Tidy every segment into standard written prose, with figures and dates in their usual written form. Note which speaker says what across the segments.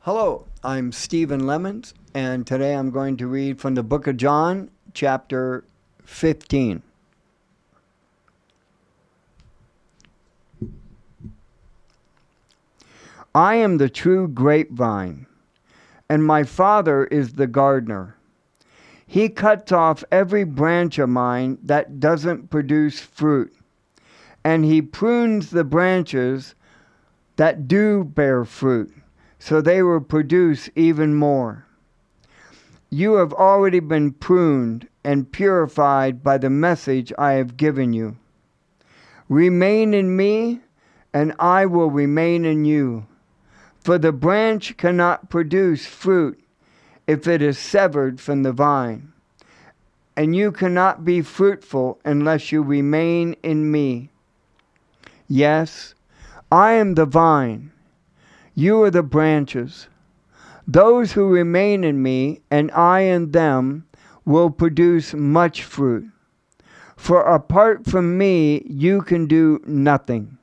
Speaker 1: Hello, I'm Stephen Lemons, and today I'm going to read from the book of John, chapter 15. I am the true grapevine, and my Father is the gardener. He cuts off every branch of mine that doesn't produce fruit, and he prunes the branches that do bear fruit, so they will produce even more. You have already been pruned and purified by the message I have given you. Remain in me, and I will remain in you. For the branch cannot produce fruit if it is severed from the vine, and you cannot be fruitful unless you remain in me. Yes, I am the vine. You are the branches. Those who remain in me and I in them will produce much fruit. For apart from me, you can do nothing.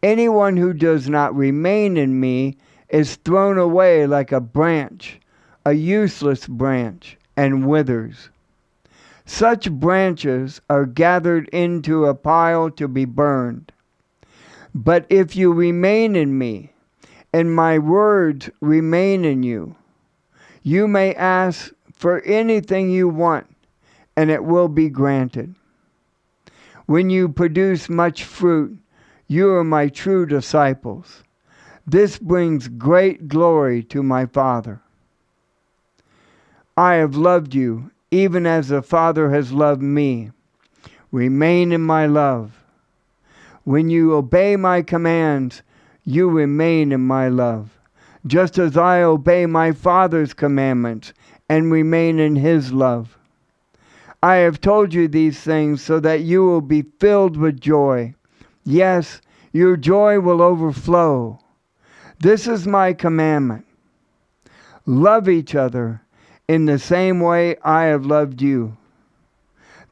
Speaker 1: Anyone who does not remain in me is thrown away like a branch, a useless branch, and withers. Such branches are gathered into a pile to be burned. But if you remain in me, and my words remain in you, you may ask for anything you want, and it will be granted. When you produce much fruit, you are my true disciples. This brings great glory to my Father. I have loved you, even as the Father has loved me. Remain in my love. When you obey my commands, you remain in my love, just as I obey my Father's commandments and remain in his love. I have told you these things so that you will be filled with joy. Yes, your joy will overflow. This is my commandment. Love each other in the same way I have loved you.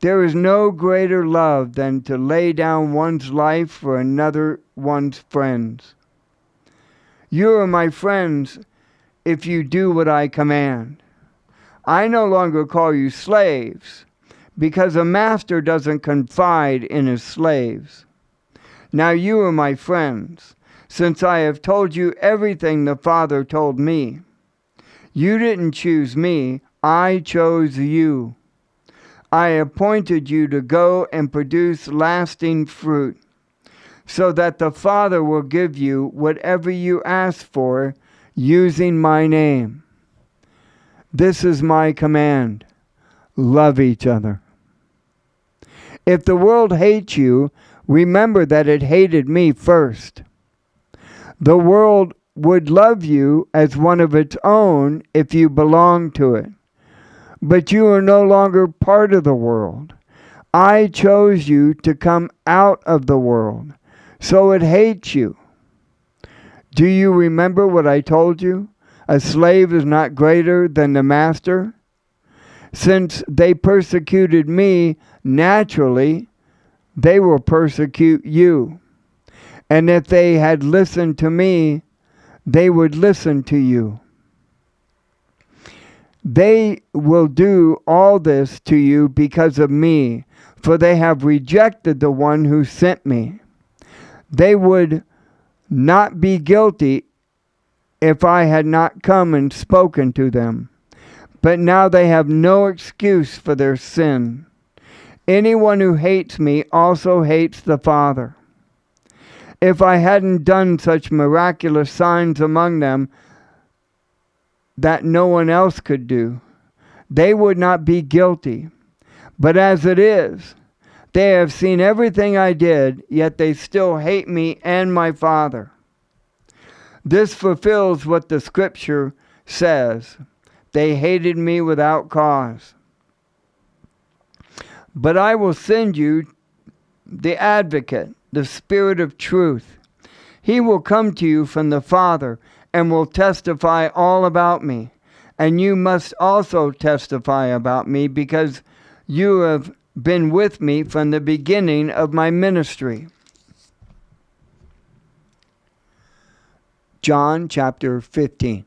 Speaker 1: There is no greater love than to lay down one's life for another one's friends. You are my friends if you do what I command. I no longer call you slaves, because a master doesn't confide in his slaves. Now you are my friends, since I have told you everything the Father told me. You didn't choose me, I chose you. I appointed you to go and produce lasting fruit, so that the Father will give you whatever you ask for using my name. This is my command. Love each other. If the world hates you, remember that it hated me first. The world would love you as one of its own if you belonged to it. But you are no longer part of the world. I chose you to come out of the world, so it hates you. Do you remember what I told you? A slave is not greater than the master. Since they persecuted me naturally, they will persecute you. And if they had listened to me, they would listen to you. They will do all this to you because of me, for they have rejected the one who sent me. They would not be guilty if I had not come and spoken to them. But now they have no excuse for their sin. Anyone who hates me also hates the Father. If I hadn't done such miraculous signs among them that no one else could do, they would not be guilty. But as it is, they have seen everything I did, yet they still hate me and my Father. This fulfills what the Scripture says. They hated me without cause. But I will send you the Advocate, the Spirit of truth. He will come to you from the Father and will testify all about me. And you must also testify about me, because you have been with me from the beginning of my ministry. John chapter 15.